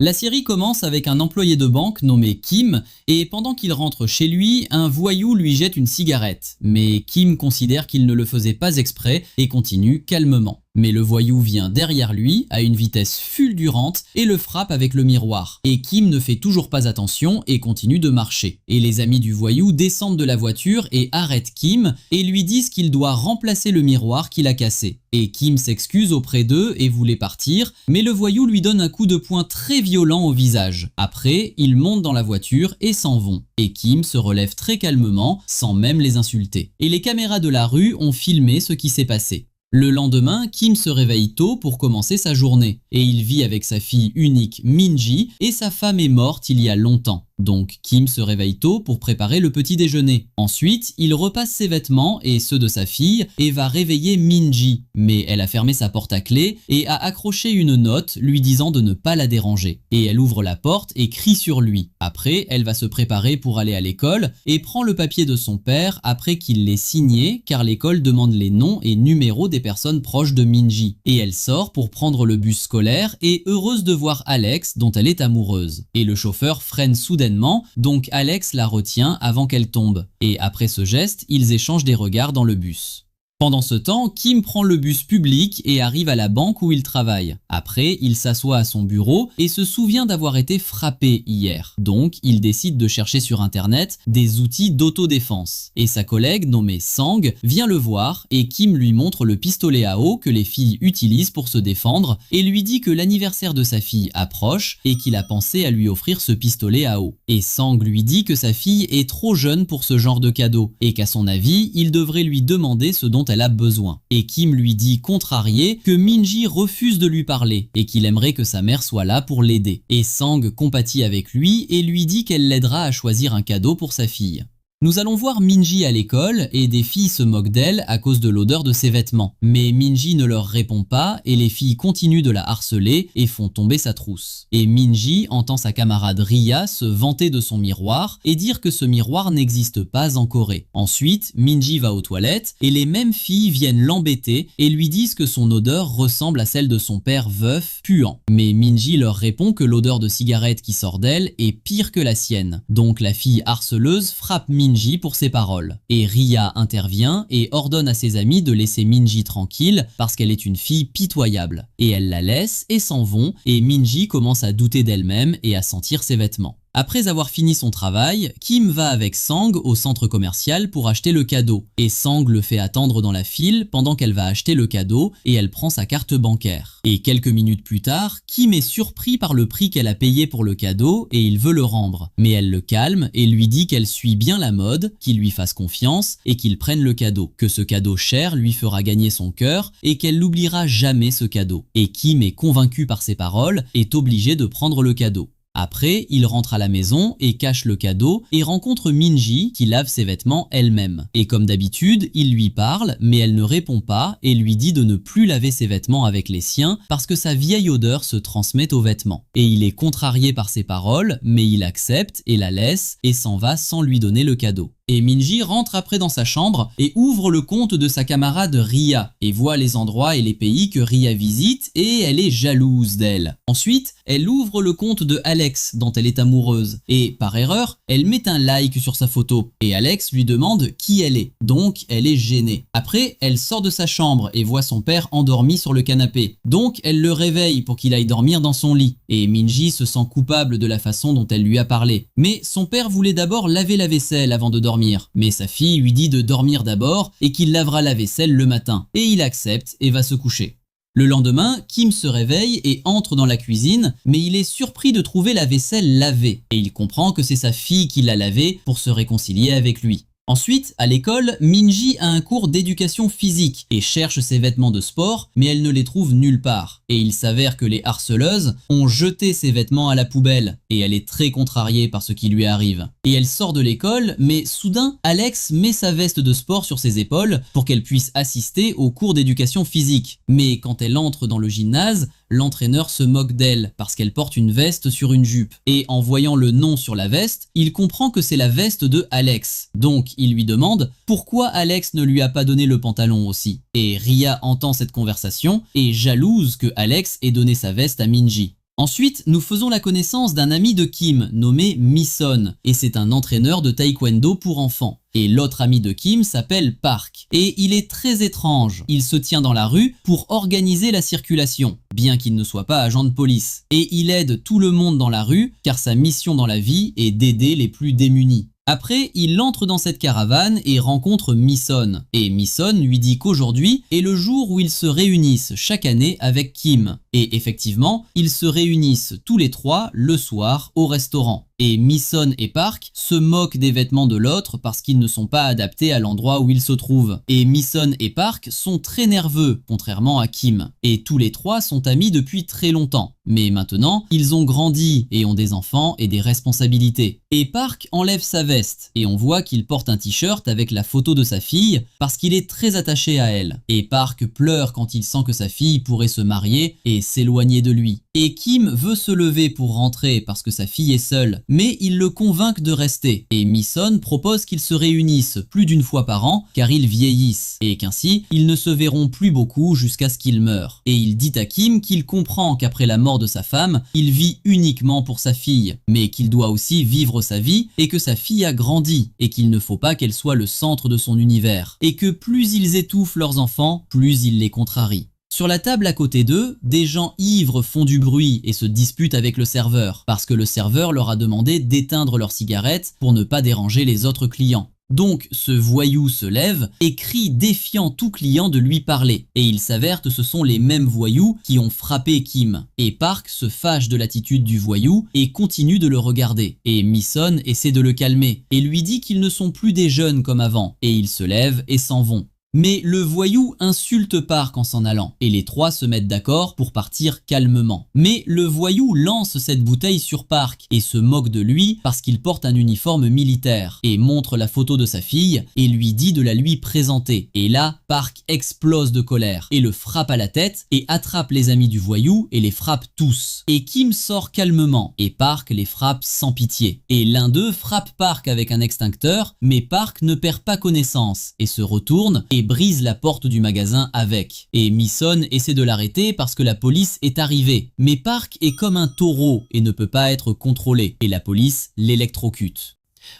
La série commence avec un employé de banque nommé Kim, et pendant qu'il rentre chez lui, un voyou lui jette une cigarette. Mais Kim considère qu'il ne le faisait pas exprès et continue calmement. Mais le voyou vient derrière lui, à une vitesse fulgurante, et le frappe avec le miroir. Et Kim ne fait toujours pas attention et continue de marcher. Et les amis du voyou descendent de la voiture et arrêtent Kim, et lui disent qu'il doit remplacer le miroir qu'il a cassé. Et Kim s'excuse auprès d'eux et voulait partir, mais le voyou lui donne un coup de poing très violent au visage. Après, ils montent dans la voiture et s'en vont. Et Kim se relève très calmement, sans même les insulter. Et les caméras de la rue ont filmé ce qui s'est passé. Le lendemain, Kim se réveille tôt pour commencer sa journée. Et il vit avec sa fille unique Minji et sa femme est morte il y a longtemps. Donc Kim se réveille tôt pour préparer le petit déjeuner. Ensuite, il repasse ses vêtements et ceux de sa fille et va réveiller Minji. Mais elle a fermé sa porte à clé et a accroché une note lui disant de ne pas la déranger. Et elle ouvre la porte et crie sur lui. Après, elle va se préparer pour aller à l'école et prend le papier de son père après qu'il l'ait signé car l'école demande les noms et numéros des personnes proches de Minji. Et elle sort pour prendre le bus scolaire et heureuse de voir Alex dont elle est amoureuse. Et le chauffeur freine soudainement, donc Alex la retient avant qu'elle tombe. Et après ce geste, ils échangent des regards dans le bus. Pendant ce temps, Kim prend le bus public et arrive à la banque où il travaille. Après, il s'assoit à son bureau et se souvient d'avoir été frappé hier. Donc, il décide de chercher sur internet des outils d'autodéfense. Et sa collègue, nommée Sang, vient le voir et Kim lui montre le pistolet à eau que les filles utilisent pour se défendre et lui dit que l'anniversaire de sa fille approche et qu'il a pensé à lui offrir ce pistolet à eau. Et Sang lui dit que sa fille est trop jeune pour ce genre de cadeau et qu'à son avis, il devrait lui demander ce dont elle a besoin. Et Kim lui dit, contrarié, que Minji refuse de lui parler et qu'il aimerait que sa mère soit là pour l'aider. Et Sang compatit avec lui et lui dit qu'elle l'aidera à choisir un cadeau pour sa fille. Nous allons voir Minji à l'école et des filles se moquent d'elle à cause de l'odeur de ses vêtements. Mais Minji ne leur répond pas et les filles continuent de la harceler et font tomber sa trousse. Et Minji entend sa camarade Ria se vanter de son miroir et dire que ce miroir n'existe pas en Corée. Ensuite, Minji va aux toilettes et les mêmes filles viennent l'embêter et lui disent que son odeur ressemble à celle de son père veuf puant. Mais Minji leur répond que l'odeur de cigarette qui sort d'elle est pire que la sienne. Donc la fille harceleuse frappe Minji pour ses paroles. Et Ria intervient et ordonne à ses amis de laisser Minji tranquille parce qu'elle est une fille pitoyable. Et elle la laisse et s'en vont et Minji commence à douter d'elle-même et à sentir ses vêtements. Après avoir fini son travail, Kim va avec Sang au centre commercial pour acheter le cadeau. Et Sang le fait attendre dans la file pendant qu'elle va acheter le cadeau et elle prend sa carte bancaire. Et quelques minutes plus tard, Kim est surpris par le prix qu'elle a payé pour le cadeau et il veut le rendre. Mais elle le calme et lui dit qu'elle suit bien la mode, qu'il lui fasse confiance et qu'il prenne le cadeau. Que ce cadeau cher lui fera gagner son cœur et qu'elle n'oubliera jamais ce cadeau. Et Kim est convaincu par ses paroles, est obligé de prendre le cadeau. Après, il rentre à la maison et cache le cadeau et rencontre Minji qui lave ses vêtements elle-même. Et comme d'habitude, il lui parle mais elle ne répond pas et lui dit de ne plus laver ses vêtements avec les siens parce que sa vieille odeur se transmet aux vêtements. Et il est contrarié par ses paroles mais il accepte et la laisse et s'en va sans lui donner le cadeau. Et Minji rentre après dans sa chambre et ouvre le compte de sa camarade Ria et voit les endroits et les pays que Ria visite et elle est jalouse d'elle. Ensuite, elle ouvre le compte de Alex dont elle est amoureuse et par erreur, elle met un like sur sa photo et Alex lui demande qui elle est. Donc, elle est gênée. Après, elle sort de sa chambre et voit son père endormi sur le canapé. Donc, elle le réveille pour qu'il aille dormir dans son lit. Et Minji se sent coupable de la façon dont elle lui a parlé. Mais son père voulait d'abord laver la vaisselle avant de dormir. Mais sa fille lui dit de dormir d'abord et qu'il lavera la vaisselle le matin. Et il accepte et va se coucher. Le lendemain, Kim se réveille et entre dans la cuisine, mais il est surpris de trouver la vaisselle lavée. Et il comprend que c'est sa fille qui l'a lavée pour se réconcilier avec lui. Ensuite, à l'école, Minji a un cours d'éducation physique et cherche ses vêtements de sport, mais elle ne les trouve nulle part. Et il s'avère que les harceleuses ont jeté ses vêtements à la poubelle, et elle est très contrariée par ce qui lui arrive. Et elle sort de l'école, mais soudain, Alex met sa veste de sport sur ses épaules pour qu'elle puisse assister au cours d'éducation physique. Mais quand elle entre dans le gymnase, l'entraîneur se moque d'elle parce qu'elle porte une veste sur une jupe. Et en voyant le nom sur la veste, il comprend que c'est la veste de Alex. Donc il lui demande pourquoi Alex ne lui a pas donné le pantalon aussi. Et Ria entend cette conversation et jalouse que Alex ait donné sa veste à Minji. Ensuite, nous faisons la connaissance d'un ami de Kim nommé Mi-son, et c'est un entraîneur de taekwondo pour enfants. Et l'autre ami de Kim s'appelle Park. Et il est très étrange. Il se tient dans la rue pour organiser la circulation, bien qu'il ne soit pas agent de police. Et il aide tout le monde dans la rue, car sa mission dans la vie est d'aider les plus démunis. Après, il entre dans cette caravane et rencontre Mi-son. Et Mi-son lui dit qu'aujourd'hui est le jour où ils se réunissent chaque année avec Kim. Et effectivement, ils se réunissent tous les trois le soir au restaurant. Et Mi-son et Park se moquent des vêtements de l'autre parce qu'ils ne sont pas adaptés à l'endroit où ils se trouvent. Et Mi-son et Park sont très nerveux, contrairement à Kim. Et tous les trois sont amis depuis très longtemps. Mais maintenant, ils ont grandi et ont des enfants et des responsabilités. Et Park enlève sa veste et on voit qu'il porte un t-shirt avec la photo de sa fille parce qu'il est très attaché à elle. Et Park pleure quand il sent que sa fille pourrait se marier et s'éloigner de lui. Et Kim veut se lever pour rentrer parce que sa fille est seule, mais ils le convainquent de rester. Et Mi-son propose qu'ils se réunissent plus d'une fois par an car ils vieillissent et qu'ainsi ils ne se verront plus beaucoup jusqu'à ce qu'ils meurent. Et il dit à Kim qu'il comprend qu'après la mort de sa femme, il vit uniquement pour sa fille, mais qu'il doit aussi vivre sa vie et que sa fille a grandi et qu'il ne faut pas qu'elle soit le centre de son univers. Et que plus ils étouffent leurs enfants, plus ils les contrarient. Sur la table à côté d'eux, des gens ivres font du bruit et se disputent avec le serveur, parce que le serveur leur a demandé d'éteindre leurs cigarettes pour ne pas déranger les autres clients. Donc ce voyou se lève et crie défiant tout client de lui parler. Et il s'avère que ce sont les mêmes voyous qui ont frappé Kim. Et Park se fâche de l'attitude du voyou et continue de le regarder. Et Mi-son essaie de le calmer et lui dit qu'ils ne sont plus des jeunes comme avant. Et ils se lèvent et s'en vont. Mais le voyou insulte Park en s'en allant, et les trois se mettent d'accord pour partir calmement. Mais le voyou lance cette bouteille sur Park et se moque de lui parce qu'il porte un uniforme militaire, et montre la photo de sa fille et lui dit de la lui présenter. Et là, Park explose de colère et le frappe à la tête et attrape les amis du voyou et les frappe tous. Et Kim sort calmement et Park les frappe sans pitié. Et l'un d'eux frappe Park avec un extincteur, mais Park ne perd pas connaissance et se retourne et brise la porte du magasin avec. Et Mi-son essaie de l'arrêter parce que la police est arrivée. Mais Park est comme un taureau et ne peut pas être contrôlé. Et la police l'électrocute.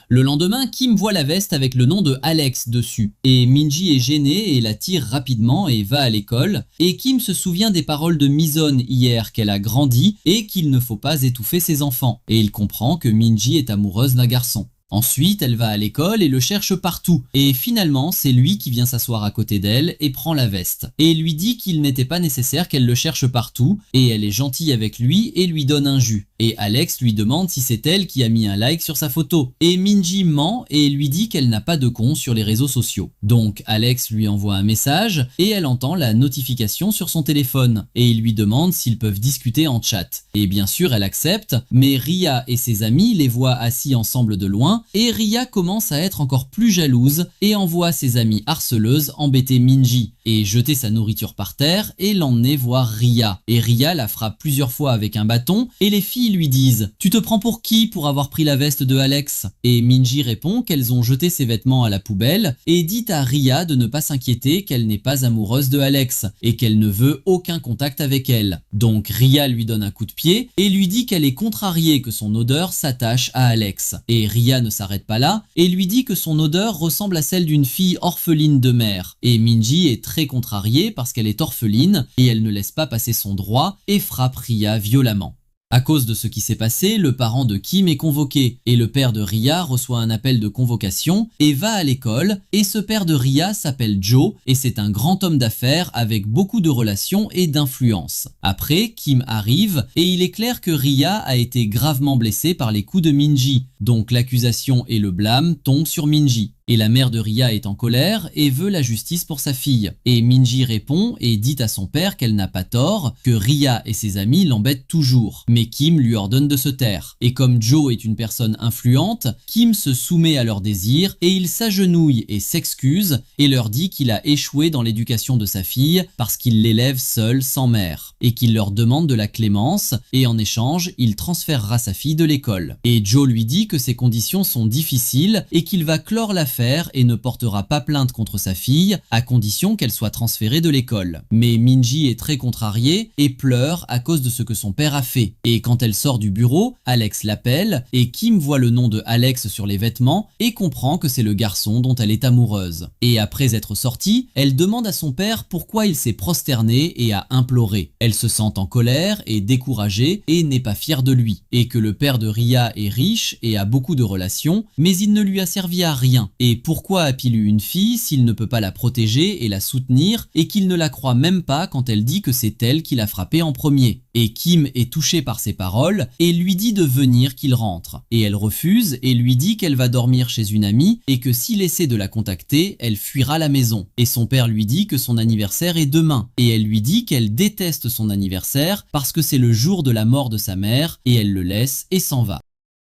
Le lendemain, Kim voit la veste avec le nom de Alex dessus. Et Minji est gêné et la tire rapidement et va à l'école. Et Kim se souvient des paroles de Mi-son hier qu'elle a grandi et qu'il ne faut pas étouffer ses enfants. Et il comprend que Minji est amoureuse d'un garçon. Ensuite, elle va à l'école et le cherche partout. Et finalement, c'est lui qui vient s'asseoir à côté d'elle et prend la veste. Et lui dit qu'il n'était pas nécessaire qu'elle le cherche partout. Et elle est gentille avec lui et lui donne un jus. Et Alex lui demande si c'est elle qui a mis un like sur sa photo. Et Minji ment et lui dit qu'elle n'a pas de compte sur les réseaux sociaux. Donc Alex lui envoie un message et elle entend la notification sur son téléphone. Et il lui demande s'ils peuvent discuter en chat. Et bien sûr, elle accepte, mais Ria et ses amis les voient assis ensemble de loin. Et Ria commence à être encore plus jalouse et envoie ses amies harceleuses embêter Minji et jeter sa nourriture par terre et l'emmener voir Ria. Et Ria la frappe plusieurs fois avec un bâton et les filles lui disent « Tu te prends pour qui pour avoir pris la veste de Alex ?» Et Minji répond qu'elles ont jeté ses vêtements à la poubelle et dit à Ria de ne pas s'inquiéter qu'elle n'est pas amoureuse de Alex et qu'elle ne veut aucun contact avec elle. Donc Ria lui donne un coup de pied et lui dit qu'elle est contrariée que son odeur s'attache à Alex. Et Ria ne s'arrête pas là et lui dit que son odeur ressemble à celle d'une fille orpheline de mère. Et Minji est très contrariée parce qu'elle est orpheline et elle ne laisse pas passer son droit et frappe Ria violemment. À cause de ce qui s'est passé, le parent de Kim est convoqué et le père de Ria reçoit un appel de convocation et va à l'école et ce père de Ria s'appelle Joe et c'est un grand homme d'affaires avec beaucoup de relations et d'influence. Après, Kim arrive et il est clair que Ria a été gravement blessée par les coups de Minji, donc l'accusation et le blâme tombent sur Minji. Et la mère de Ria est en colère et veut la justice pour sa fille. Et Minji répond et dit à son père qu'elle n'a pas tort, que Ria et ses amis l'embêtent toujours. Mais Kim lui ordonne de se taire. Et comme Joe est une personne influente, Kim se soumet à leurs désirs et il s'agenouille et s'excuse et leur dit qu'il a échoué dans l'éducation de sa fille parce qu'il l'élève seul sans mère. Et qu'il leur demande de la clémence et en échange, il transférera sa fille de l'école. Et Joe lui dit que ses conditions sont difficiles et qu'il va clore l'affaire faire et ne portera pas plainte contre sa fille, à condition qu'elle soit transférée de l'école. Mais Minji est très contrariée et pleure à cause de ce que son père a fait. Et quand elle sort du bureau, Alex l'appelle et Kim voit le nom de Alex sur les vêtements et comprend que c'est le garçon dont elle est amoureuse. Et après être sortie, elle demande à son père pourquoi il s'est prosterné et a imploré. Elle se sent en colère et découragée et n'est pas fière de lui. Et que le père de Ria est riche et a beaucoup de relations, mais il ne lui a servi à rien. Et pourquoi a-t-il eu une fille s'il ne peut pas la protéger et la soutenir et qu'il ne la croit même pas quand elle dit que c'est elle qui l'a frappé en premier? Et Kim est touchée par ces paroles et lui dit de venir qu'il rentre. Et elle refuse et lui dit qu'elle va dormir chez une amie et que s'il essaie de la contacter, elle fuira la maison. Et son père lui dit que son anniversaire est demain. Et elle lui dit qu'elle déteste son anniversaire parce que c'est le jour de la mort de sa mère et elle le laisse et s'en va.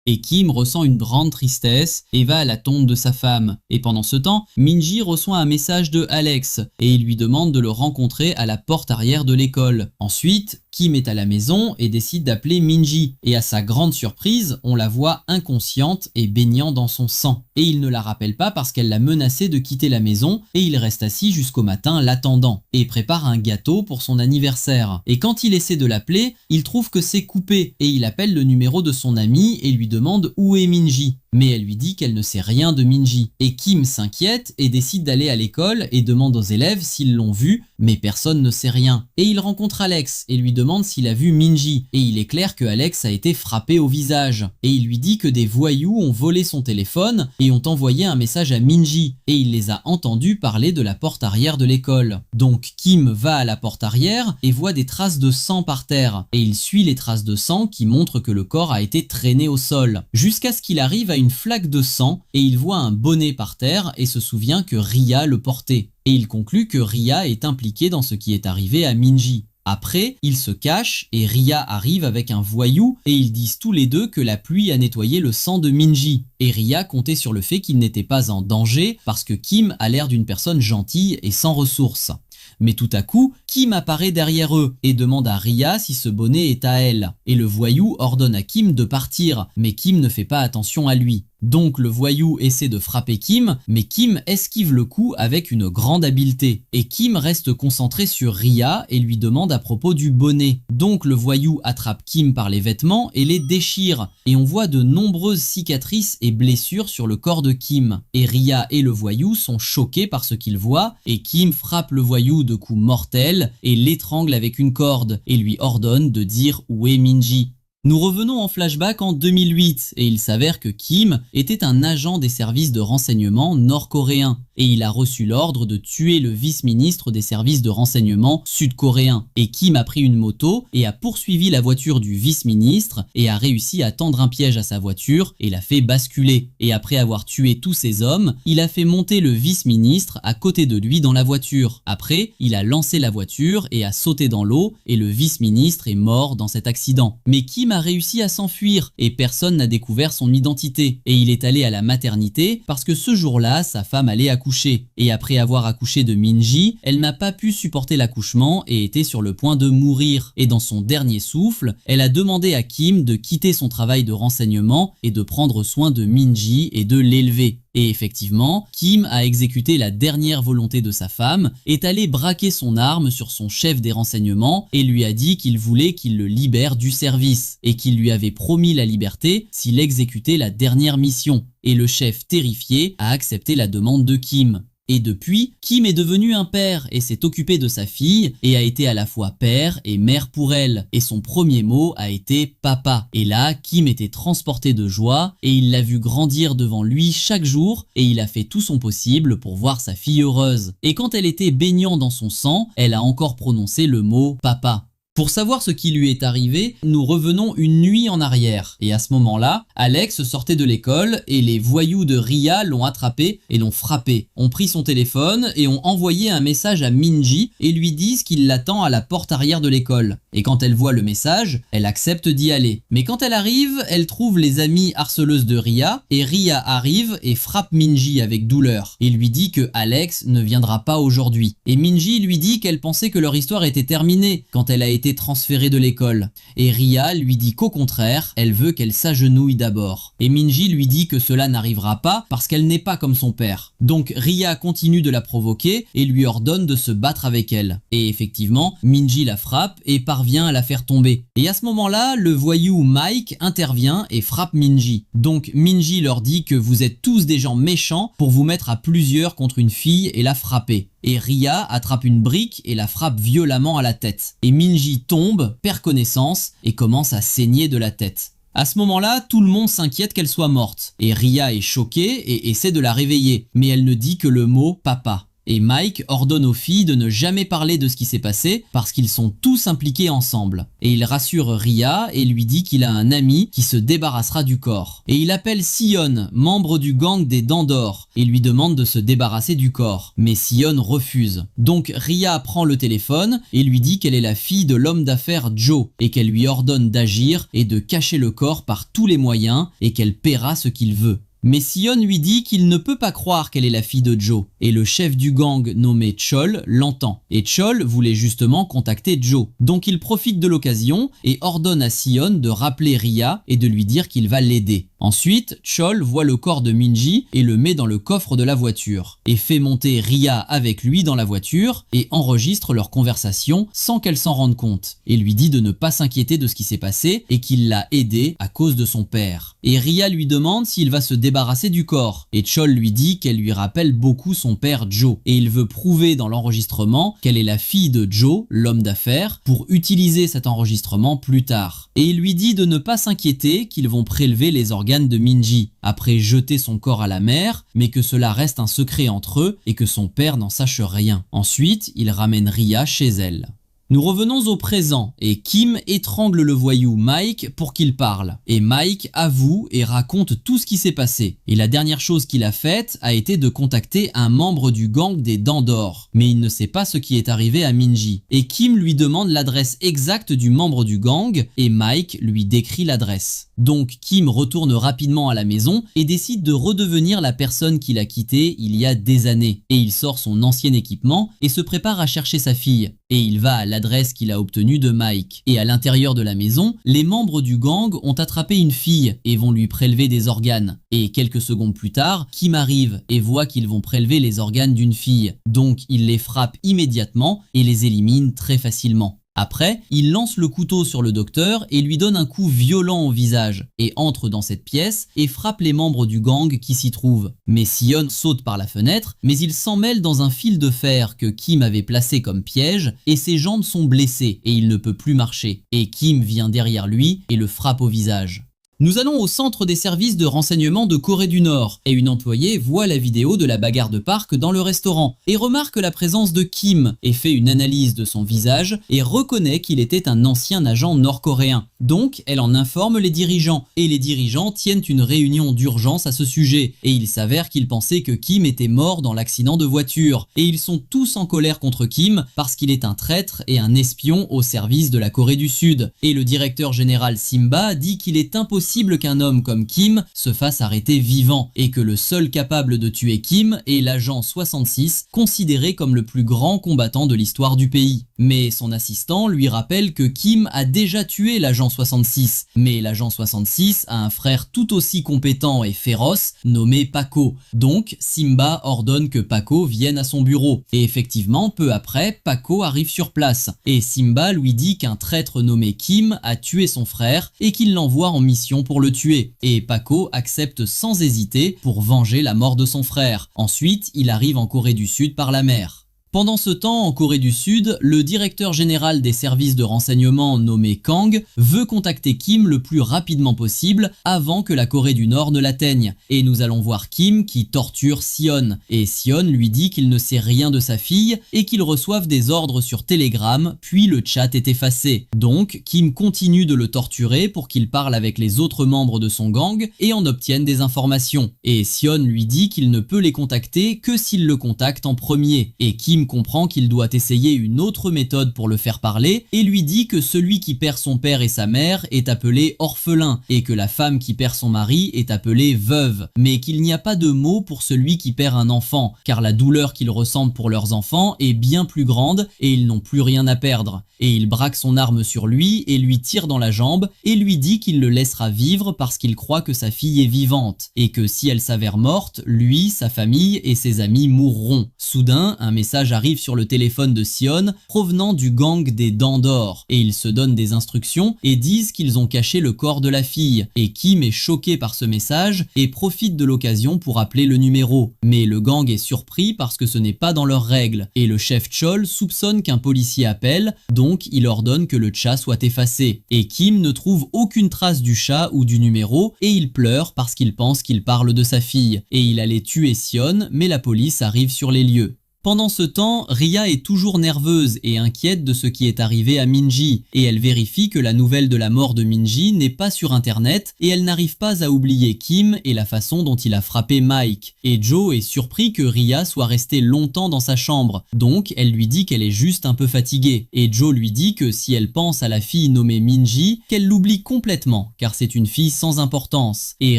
Et Kim ressent une grande tristesse et va à la tombe de sa femme. Et pendant ce temps, Minji reçoit un message de Alex et il lui demande de le rencontrer à la porte arrière de l'école. Ensuite, Kim est à la maison et décide d'appeler Minji. Et à sa grande surprise, on la voit inconsciente et baignant dans son sang. Et il ne la rappelle pas parce qu'elle l'a menacé de quitter la maison et il reste assis jusqu'au matin l'attendant et prépare un gâteau pour son anniversaire. Et quand il essaie de l'appeler, il trouve que c'est coupé et il appelle le numéro de son ami et lui demande où est Minji. Mais elle lui dit qu'elle ne sait rien de Minji. Et Kim s'inquiète et décide d'aller à l'école et demande aux élèves s'ils l'ont vu, mais personne ne sait rien. Et il rencontre Alex et lui demande s'il a vu Minji. Et il est clair que Alex a été frappé au visage. Et il lui dit que des voyous ont volé son téléphone et ont envoyé un message à Minji. Et il les a entendus parler de la porte arrière de l'école. Donc Kim va à la porte arrière et voit des traces de sang par terre. Et il suit les traces de sang qui montrent que le corps a été traîné au sol. Jusqu'à ce qu'il arrive à une flaque de sang et il voit un bonnet par terre et se souvient que Ria le portait. Et il conclut que Ria est impliquée dans ce qui est arrivé à Minji. Après, ils se cachent et Ria arrive avec un voyou et ils disent tous les deux que la pluie a nettoyé le sang de Minji. Et Ria comptait sur le fait qu'il n'était pas en danger parce que Kim a l'air d'une personne gentille et sans ressources. Mais tout à coup, Kim apparaît derrière eux et demande à Ria si ce bonnet est à elle. Et le voyou ordonne à Kim de partir, mais Kim ne fait pas attention à lui. Donc le voyou essaie de frapper Kim, mais Kim esquive le coup avec une grande habileté. Et Kim reste concentré sur Ria et lui demande à propos du bonnet. Donc le voyou attrape Kim par les vêtements et les déchire. Et on voit de nombreuses cicatrices et blessures sur le corps de Kim. Et Ria et le voyou sont choqués par ce qu'ils voient et Kim frappe le voyou de coups mortels et l'étrangle avec une corde et lui ordonne de dire où est Minji. Nous revenons en flashback en 2008 et il s'avère que Kim était un agent des services de renseignement nord-coréens et il a reçu l'ordre de tuer le vice-ministre des services de renseignement sud-coréen. Et Kim a pris une moto et a poursuivi la voiture du vice-ministre et a réussi à tendre un piège à sa voiture et l'a fait basculer. Et après avoir tué tous ces hommes, il a fait monter le vice-ministre à côté de lui dans la voiture. Après, il a lancé la voiture et a sauté dans l'eau et le vice-ministre est mort dans cet accident. Mais Kim a réussi à s'enfuir et personne n'a découvert son identité. Et il est allé à la maternité parce que ce jour-là, sa femme allait accoucher. Et après avoir accouché de Minji, elle n'a pas pu supporter l'accouchement et était sur le point de mourir. Et dans son dernier souffle, elle a demandé à Kim de quitter son travail de renseignement et de prendre soin de Minji et de l'élever. Et effectivement, Kim a exécuté la dernière volonté de sa femme, est allé braquer son arme sur son chef des renseignements et lui a dit qu'il voulait qu'il le libère du service et qu'il lui avait promis la liberté s'il exécutait la dernière mission. Et le chef, terrifié, a accepté la demande de Kim. Et depuis, Kim est devenu un père et s'est occupé de sa fille et a été à la fois père et mère pour elle. Et son premier mot a été papa. Et là, Kim était transporté de joie et il l'a vu grandir devant lui chaque jour et il a fait tout son possible pour voir sa fille heureuse. Et quand elle était baignant dans son sang, elle a encore prononcé le mot papa. Pour savoir ce qui lui est arrivé, nous revenons une nuit en arrière. Et à ce moment-là, Alex sortait de l'école et les voyous de Ria l'ont attrapé et l'ont frappé. Ont pris son téléphone et ont envoyé un message à Minji et lui disent qu'il l'attend à la porte arrière de l'école. Et quand elle voit le message, elle accepte d'y aller. Mais quand elle arrive, elle trouve les amies harceleuses de Ria et Ria arrive et frappe Minji avec douleur et lui dit que Alex ne viendra pas aujourd'hui. Et Minji lui dit qu'elle pensait que leur histoire était terminée quand elle a été été transférée de l'école. Et Ria lui dit qu'au contraire, elle veut qu'elle s'agenouille d'abord. Et Minji lui dit que cela n'arrivera pas parce qu'elle n'est pas comme son père. Donc Ria continue de la provoquer et lui ordonne de se battre avec elle. Et effectivement, Minji la frappe et parvient à la faire tomber. Et à ce moment-là, le voyou Mike intervient et frappe Minji. Donc Minji leur dit que vous êtes tous des gens méchants pour vous mettre à plusieurs contre une fille et la frapper. Et Ria attrape une brique et la frappe violemment à la tête. Et Minji tombe, perd connaissance et commence à saigner de la tête. À ce moment-là, tout le monde s'inquiète qu'elle soit morte. Et Ria est choquée et essaie de la réveiller. Mais elle ne dit que le mot « papa ». Et Mike ordonne aux filles de ne jamais parler de ce qui s'est passé parce qu'ils sont tous impliqués ensemble. Et il rassure Ria et lui dit qu'il a un ami qui se débarrassera du corps. Et il appelle Sion, membre du gang des Dents d'Or, et lui demande de se débarrasser du corps. Mais Sion refuse. Donc Ria prend le téléphone et lui dit qu'elle est la fille de l'homme d'affaires Joe et qu'elle lui ordonne d'agir et de cacher le corps par tous les moyens et qu'elle paiera ce qu'il veut. Mais Sion lui dit qu'il ne peut pas croire qu'elle est la fille de Joe, et le chef du gang nommé Chol l'entend. Et Chol voulait justement contacter Joe. Donc il profite de l'occasion et ordonne à Sion de rappeler Ria et de lui dire qu'il va l'aider. Ensuite, Chol voit le corps de Minji et le met dans le coffre de la voiture, et fait monter Ria avec lui dans la voiture et enregistre leur conversation sans qu'elle s'en rende compte, et lui dit de ne pas s'inquiéter de ce qui s'est passé et qu'il l'a aidé à cause de son père. Et Ria lui demande s'il va se débarrasser du corps, et Chol lui dit qu'elle lui rappelle beaucoup son père Joe, et il veut prouver dans l'enregistrement qu'elle est la fille de Joe, l'homme d'affaires, pour utiliser cet enregistrement plus tard. Et il lui dit de ne pas s'inquiéter qu'ils vont prélever les organes de Minji, après jeter son corps à la mer, mais que cela reste un secret entre eux et que son père n'en sache rien. Ensuite, il ramène Ria chez elle. Nous revenons au présent et Kim étrangle le voyou Mike pour qu'il parle. Et Mike avoue et raconte tout ce qui s'est passé. Et la dernière chose qu'il a faite a été de contacter un membre du gang des Dents d'Or. Mais il ne sait pas ce qui est arrivé à Minji. Et Kim lui demande l'adresse exacte du membre du gang et Mike lui décrit l'adresse. Donc Kim retourne rapidement à la maison et décide de redevenir la personne qu'il a quittée il y a des années. Et il sort son ancien équipement et se prépare à chercher sa fille. Et il va à l'adresse qu'il a obtenue de Mike. Et à l'intérieur de la maison, les membres du gang ont attrapé une fille et vont lui prélever des organes. Et quelques secondes plus tard, Kim arrive et voit qu'ils vont prélever les organes d'une fille. Donc il les frappe immédiatement et les élimine très facilement. Après, il lance le couteau sur le docteur et lui donne un coup violent au visage, et entre dans cette pièce et frappe les membres du gang qui s'y trouvent. Mais Sion saute par la fenêtre, mais il s'en mêle dans un fil de fer que Kim avait placé comme piège, et ses jambes sont blessées et il ne peut plus marcher. Et Kim vient derrière lui et le frappe au visage. Nous allons au centre des services de renseignement de Corée du Nord et une employée voit la vidéo de la bagarre de parc dans le restaurant et remarque la présence de Kim et fait une analyse de son visage et reconnaît qu'il était un ancien agent nord-coréen. Donc elle en informe les dirigeants et les dirigeants tiennent une réunion d'urgence à ce sujet et il s'avère qu'ils pensaient que Kim était mort dans l'accident de voiture et ils sont tous en colère contre Kim parce qu'il est un traître et un espion au service de la Corée du Sud. Et le directeur général Simba dit qu'il est impossible qu'un homme comme Kim se fasse arrêter vivant et que le seul capable de tuer Kim est l'agent 66, considéré comme le plus grand combattant de l'histoire du pays. Mais son assistant lui rappelle que Kim a déjà tué l'agent 66, mais l'agent 66 a un frère tout aussi compétent et féroce nommé Paco. Donc Simba ordonne que Paco vienne à son bureau. Et effectivement, peu après, Paco arrive sur place. Et Simba lui dit qu'un traître nommé Kim a tué son frère et qu'il l'envoie en mission pour le tuer. Et Paco accepte sans hésiter pour venger la mort de son frère. Ensuite, il arrive en Corée du Sud par la mer. Pendant ce temps, en Corée du Sud, le directeur général des services de renseignement nommé Kang veut contacter Kim le plus rapidement possible avant que la Corée du Nord ne l'atteigne. Et nous allons voir Kim qui torture Sion. Et Sion lui dit qu'il ne sait rien de sa fille et qu'ils reçoivent des ordres sur Telegram, puis le chat est effacé. Donc, Kim continue de le torturer pour qu'il parle avec les autres membres de son gang et en obtienne des informations. Et Sion lui dit qu'il ne peut les contacter que s'il le contacte en premier. Et Kim Kim comprend qu'il doit essayer une autre méthode pour le faire parler et lui dit que celui qui perd son père et sa mère est appelé orphelin et que la femme qui perd son mari est appelée veuve, mais qu'il n'y a pas de mot pour celui qui perd un enfant, car la douleur qu'ils ressentent pour leurs enfants est bien plus grande et ils n'ont plus rien à perdre. Et il braque son arme sur lui et lui tire dans la jambe et lui dit qu'il le laissera vivre parce qu'il croit que sa fille est vivante et que si elle s'avère morte, lui, sa famille et ses amis mourront. Soudain, un message arrive sur le téléphone de Sion provenant du gang des Dents d'Or et ils se donnent des instructions et disent qu'ils ont caché le corps de la fille. Et Kim est choqué par ce message et profite de l'occasion pour appeler le numéro. Mais le gang est surpris parce que ce n'est pas dans leurs règles et le chef Chol soupçonne qu'un policier appelle, donc il ordonne que le chat soit effacé. Et Kim ne trouve aucune trace du chat ou du numéro et il pleure parce qu'il pense qu'il parle de sa fille. Et il allait tuer Sion, mais la police arrive sur les lieux. Pendant ce temps, Ria est toujours nerveuse et inquiète de ce qui est arrivé à Minji, et elle vérifie que la nouvelle de la mort de Minji n'est pas sur internet et elle n'arrive pas à oublier Kim et la façon dont il a frappé Mike. Et Joe est surpris que Ria soit restée longtemps dans sa chambre, donc elle lui dit qu'elle est juste un peu fatiguée. Et Joe lui dit que si elle pense à la fille nommée Minji, qu'elle l'oublie complètement, car c'est une fille sans importance. Et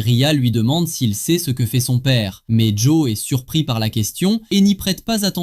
Ria lui demande s'il sait ce que fait son père. Mais Joe est surpris par la question et n'y prête pas attention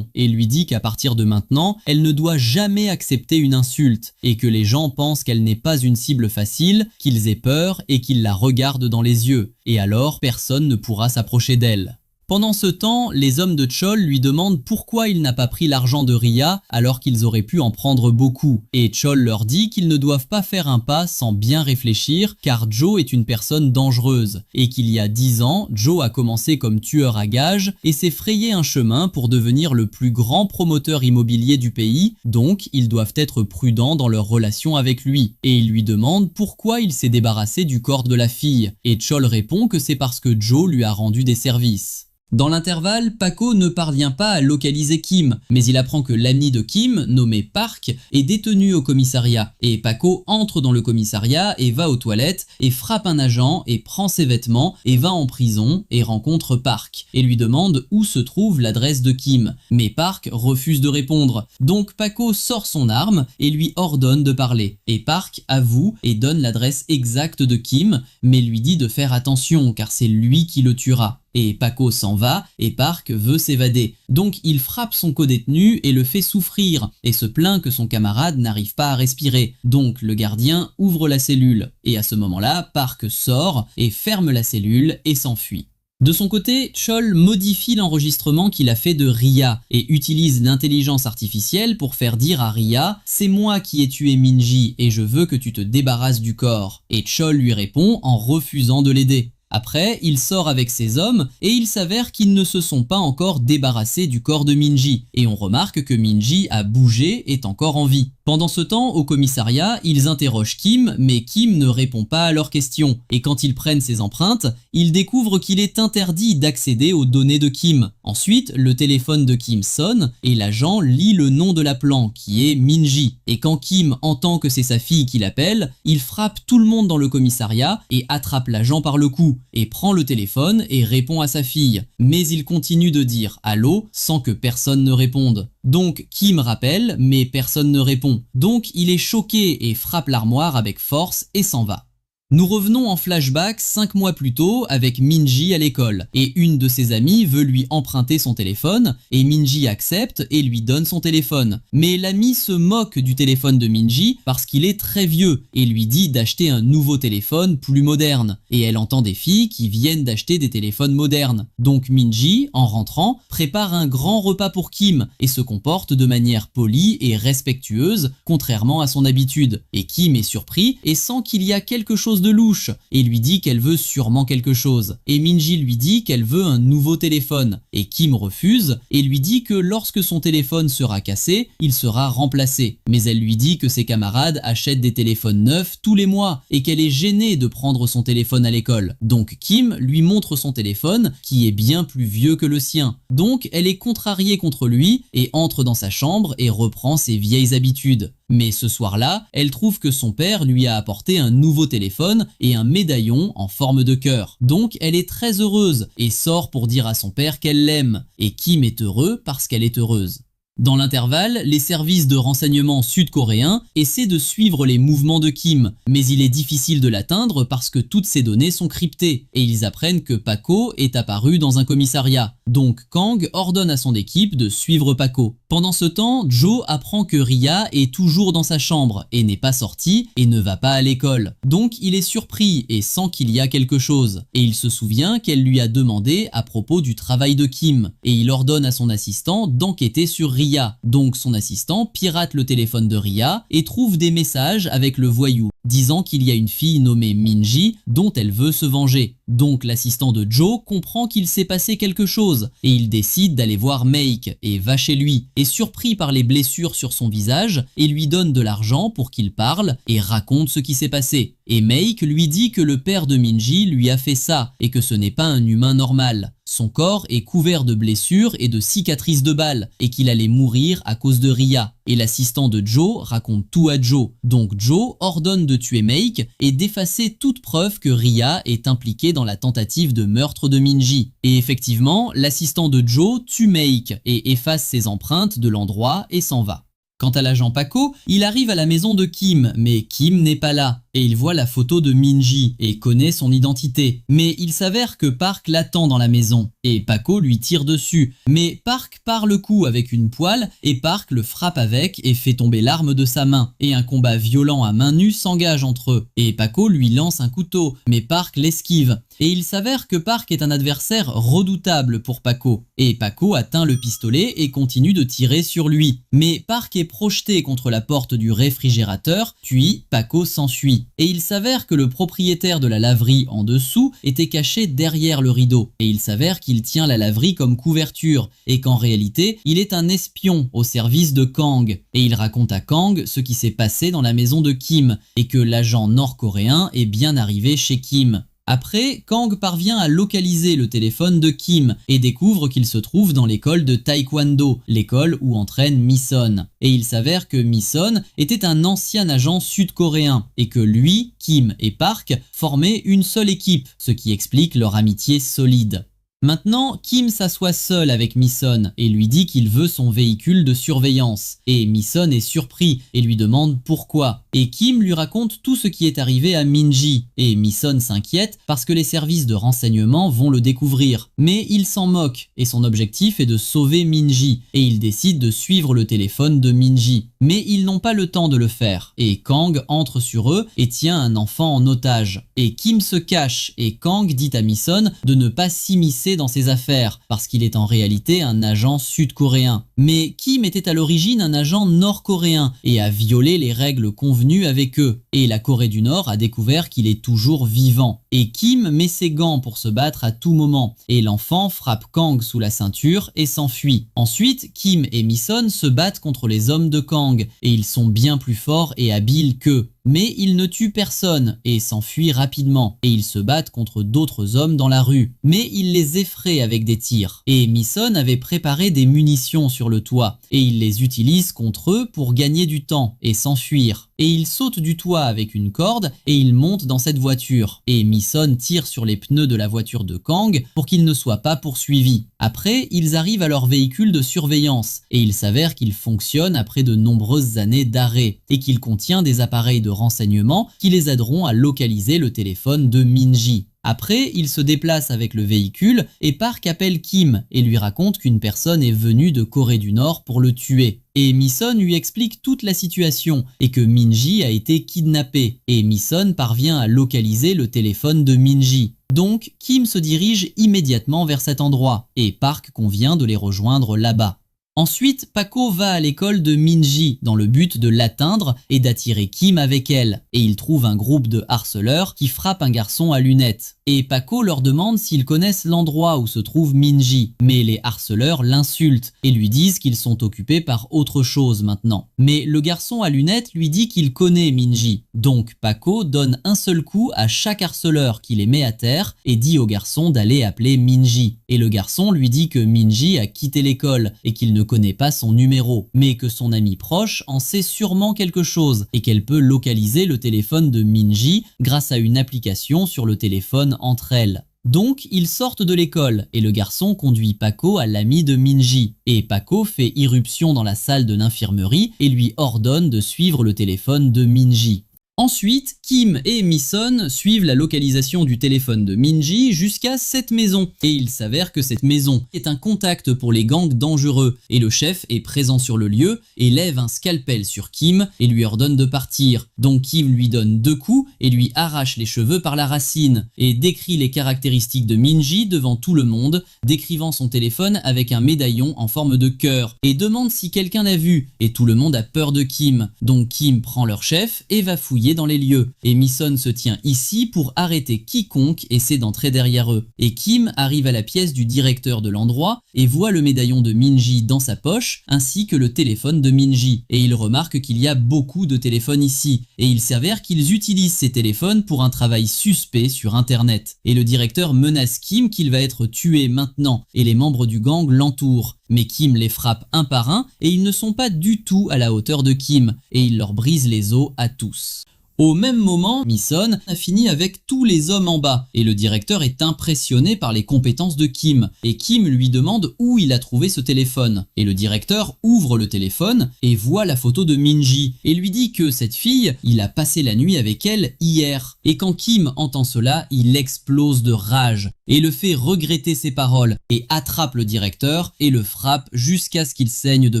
et lui dit qu'à partir de maintenant, elle ne doit jamais accepter une insulte et que les gens pensent qu'elle n'est pas une cible facile, qu'ils aient peur et qu'ils la regardent dans les yeux. Et alors, personne ne pourra s'approcher d'elle. Pendant ce temps, les hommes de Chol lui demandent pourquoi il n'a pas pris l'argent de Ria alors qu'ils auraient pu en prendre beaucoup. Et Chol leur dit qu'ils ne doivent pas faire un pas sans bien réfléchir car Joe est une personne dangereuse. Et qu'il y a 10 ans, Joe a commencé comme tueur à gages et s'est frayé un chemin pour devenir le plus grand promoteur immobilier du pays, donc ils doivent être prudents dans leur relation avec lui. Et ils lui demandent pourquoi il s'est débarrassé du corps de la fille. Et Chol répond que c'est parce que Joe lui a rendu des services. Dans l'intervalle, Paco ne parvient pas à localiser Kim, mais il apprend que l'ami de Kim, nommé Park, est détenu au commissariat. Et Paco entre dans le commissariat et va aux toilettes et frappe un agent et prend ses vêtements et va en prison et rencontre Park et lui demande où se trouve l'adresse de Kim. Mais Park refuse de répondre. Donc Paco sort son arme et lui ordonne de parler. Et Park avoue et donne l'adresse exacte de Kim, mais lui dit de faire attention car c'est lui qui le tuera. Et Paco s'en va et Park veut s'évader. Donc il frappe son codétenu et le fait souffrir et se plaint que son camarade n'arrive pas à respirer. Donc le gardien ouvre la cellule. Et à ce moment-là, Park sort et ferme la cellule et s'enfuit. De son côté, Chol modifie l'enregistrement qu'il a fait de Ria et utilise l'intelligence artificielle pour faire dire à Ria « C'est moi qui ai tué Minji et je veux que tu te débarrasses du corps ». Et Chol lui répond en refusant de l'aider. Après, il sort avec ses hommes et il s'avère qu'ils ne se sont pas encore débarrassés du corps de Minji et on remarque que Minji a bougé et est encore en vie. Pendant ce temps, au commissariat, ils interrogent Kim, mais Kim ne répond pas à leurs questions. Et quand ils prennent ses empreintes, ils découvrent qu'il est interdit d'accéder aux données de Kim. Ensuite, le téléphone de Kim sonne et l'agent lit le nom de l'appelant, qui est Minji. Et quand Kim entend que c'est sa fille qui l'appelle, il frappe tout le monde dans le commissariat et attrape l'agent par le cou, et prend le téléphone et répond à sa fille. Mais il continue de dire « Allô » sans que personne ne réponde. Donc Kim rappelle, mais personne ne répond. Donc il est choqué et frappe l'armoire avec force et s'en va. Nous revenons en flashback 5 mois plus tôt avec Minji à l'école et une de ses amies veut lui emprunter son téléphone et Minji accepte et lui donne son téléphone. Mais l'amie se moque du téléphone de Minji parce qu'il est très vieux et lui dit d'acheter un nouveau téléphone plus moderne. Et elle entend des filles qui viennent d'acheter des téléphones modernes. Donc Minji, en rentrant, prépare un grand repas pour Kim et se comporte de manière polie et respectueuse contrairement à son habitude. Et Kim est surpris et sent qu'il y a quelque chose de louche et lui dit qu'elle veut sûrement quelque chose. Et Minji lui dit qu'elle veut un nouveau téléphone et Kim refuse et lui dit que lorsque son téléphone sera cassé, il sera remplacé. Mais elle lui dit que ses camarades achètent des téléphones neufs tous les mois et qu'elle est gênée de prendre son téléphone à l'école. Donc Kim lui montre son téléphone qui est bien plus vieux que le sien. Donc elle est contrariée contre lui et entre dans sa chambre et reprend ses vieilles habitudes. Mais ce soir-là, elle trouve que son père lui a apporté un nouveau téléphone et un médaillon en forme de cœur. Donc elle est très heureuse et sort pour dire à son père qu'elle l'aime. Et Kim est heureux parce qu'elle est heureuse. Dans l'intervalle, les services de renseignement sud-coréens essaient de suivre les mouvements de Kim, mais il est difficile de l'atteindre parce que toutes ces données sont cryptées, et ils apprennent que Paco est apparu dans un commissariat. Donc Kang ordonne à son équipe de suivre Paco. Pendant ce temps, Joe apprend que Ria est toujours dans sa chambre et n'est pas sortie et ne va pas à l'école. Donc il est surpris et sent qu'il y a quelque chose. Et il se souvient qu'elle lui a demandé à propos du travail de Kim. Et il ordonne à son assistant d'enquêter sur Ria. Donc son assistant pirate le téléphone de Ria et trouve des messages avec le voyou, disant qu'il y a une fille nommée Minji dont elle veut se venger. Donc l'assistant de Joe comprend qu'il s'est passé quelque chose et il décide d'aller voir Make et va chez lui, est surpris par les blessures sur son visage et lui donne de l'argent pour qu'il parle et raconte ce qui s'est passé. Et Make lui dit que le père de Minji lui a fait ça et que ce n'est pas un humain normal. Son corps est couvert de blessures et de cicatrices de balles et qu'il allait mourir à cause de Ria. Et l'assistant de Joe raconte tout à Joe. Donc Joe ordonne de tuer Make et d'effacer toute preuve que Ria est impliquée dans la tentative de meurtre de Minji. Et effectivement, l'assistant de Joe tue Make et efface ses empreintes de l'endroit et s'en va. Quant à l'agent Paco, il arrive à la maison de Kim, mais Kim n'est pas là. Et il voit la photo de Minji et connaît son identité. Mais il s'avère que Park l'attend dans la maison. Et Paco lui tire dessus. Mais Park part le coup avec une poêle et Park le frappe avec et fait tomber l'arme de sa main. Et un combat violent à main nue s'engage entre eux. Et Paco lui lance un couteau, mais Park l'esquive. Et il s'avère que Park est un adversaire redoutable pour Paco. Et Paco atteint le pistolet et continue de tirer sur lui. Mais Park est projeté contre la porte du réfrigérateur, puis Paco s'enfuit. Et il s'avère que le propriétaire de la laverie en dessous était caché derrière le rideau. Et il s'avère qu'il tient la laverie comme couverture, et qu'en réalité, il est un espion au service de Kang. Et il raconte à Kang ce qui s'est passé dans la maison de Kim, et que l'agent nord-coréen est bien arrivé chez Kim. Après, Kang parvient à localiser le téléphone de Kim et découvre qu'il se trouve dans l'école de taekwondo, l'école où entraîne Mi-son. Et il s'avère que Mi-son était un ancien agent sud-coréen et que lui, Kim et Park formaient une seule équipe, ce qui explique leur amitié solide. Maintenant, Kim s'assoit seul avec Mi-son et lui dit qu'il veut son véhicule de surveillance. Et Mi-son est surpris et lui demande pourquoi. Et Kim lui raconte tout ce qui est arrivé à Minji. Et Mi-son s'inquiète parce que les services de renseignement vont le découvrir. Mais il s'en moque et son objectif est de sauver Minji. Et il décide de suivre le téléphone de Minji. Mais ils n'ont pas le temps de le faire. Et Kang entre sur eux et tient un enfant en otage. Et Kim se cache et Kang dit à Mi-son de ne pas s'immiscer dans ses affaires, parce qu'il est en réalité un agent sud-coréen. Mais Kim était à l'origine un agent nord-coréen et a violé les règles convenues avec eux. Et la Corée du Nord a découvert qu'il est toujours vivant. Et Kim met ses gants pour se battre à tout moment. Et l'enfant frappe Kang sous la ceinture et s'enfuit. Ensuite, Kim et Mi-son se battent contre les hommes de Kang, et ils sont bien plus forts et habiles qu'eux. Mais ils ne tuent personne et s'enfuient rapidement. Et ils se battent contre d'autres hommes dans la rue. Mais ils les effraient avec des tirs. Et Mi-son avait préparé des munitions sur le toit. Et il les utilise contre eux pour gagner du temps et s'enfuir. Et il saute du toit avec une corde et il monte dans cette voiture. Et Mi-son tire sur les pneus de la voiture de Kang pour qu'il ne soit pas poursuivi. Après, ils arrivent à leur véhicule de surveillance. Et il s'avère qu'il fonctionne après de nombreuses années d'arrêt. Et qu'il contient des appareils de renseignement qui les aideront à localiser le téléphone de Minji. Après, il se déplace avec le véhicule et Park appelle Kim et lui raconte qu'une personne est venue de Corée du Nord pour le tuer. Et Mi-son lui explique toute la situation et que Minji a été kidnappé. Et Mi-son parvient à localiser le téléphone de Minji. Donc, Kim se dirige immédiatement vers cet endroit et Park convient de les rejoindre là-bas. Ensuite, Paco va à l'école de Minji dans le but de l'atteindre et d'attirer Kim avec elle. Et il trouve un groupe de harceleurs qui frappent un garçon à lunettes. Et Paco leur demande s'ils connaissent l'endroit où se trouve Minji. Mais les harceleurs l'insultent et lui disent qu'ils sont occupés par autre chose maintenant. Mais le garçon à lunettes lui dit qu'il connaît Minji. Donc Paco donne un seul coup à chaque harceleur qui les met à terre et dit au garçon d'aller appeler Minji. Et le garçon lui dit que Minji a quitté l'école et qu'il ne connaît pas son numéro, mais que son ami proche en sait sûrement quelque chose et qu'elle peut localiser le téléphone de Minji grâce à une application sur le téléphone entre elles. Donc, ils sortent de l'école et le garçon conduit Paco à l'ami de Minji. Et Paco fait irruption dans la salle de l'infirmerie et lui ordonne de suivre le téléphone de Minji. Ensuite, Kim et Mi-sun suivent la localisation du téléphone de Minji jusqu'à cette maison. Et il s'avère que cette maison est un contact pour les gangs dangereux. Et le chef est présent sur le lieu et lève un scalpel sur Kim et lui ordonne de partir. Donc Kim lui donne 2 coups et lui arrache les cheveux par la racine. Et décrit les caractéristiques de Minji devant tout le monde, décrivant son téléphone avec un médaillon en forme de cœur. Et demande si quelqu'un l'a vu. Et tout le monde a peur de Kim. Donc Kim prend leur chef et va fouiller dans les lieux. Et Mi-sun se tient ici pour arrêter quiconque essaie d'entrer derrière eux. Et Kim arrive à la pièce du directeur de l'endroit et voit le médaillon de Minji dans sa poche ainsi que le téléphone de Minji. Et il remarque qu'il y a beaucoup de téléphones ici. Et il s'avère qu'ils utilisent ces téléphones pour un travail suspect sur internet. Et le directeur menace Kim qu'il va être tué maintenant et les membres du gang l'entourent. Mais Kim les frappe un par un et ils ne sont pas du tout à la hauteur de Kim et il leur brise les os à tous. Au même moment, Mi-sun a fini avec tous les hommes en bas et le directeur est impressionné par les compétences de Kim et Kim lui demande où il a trouvé ce téléphone et le directeur ouvre le téléphone et voit la photo de Minji et lui dit que cette fille, il a passé la nuit avec elle hier et quand Kim entend cela, il explose de rage et le fait regretter ses paroles et attrape le directeur et le frappe jusqu'à ce qu'il saigne de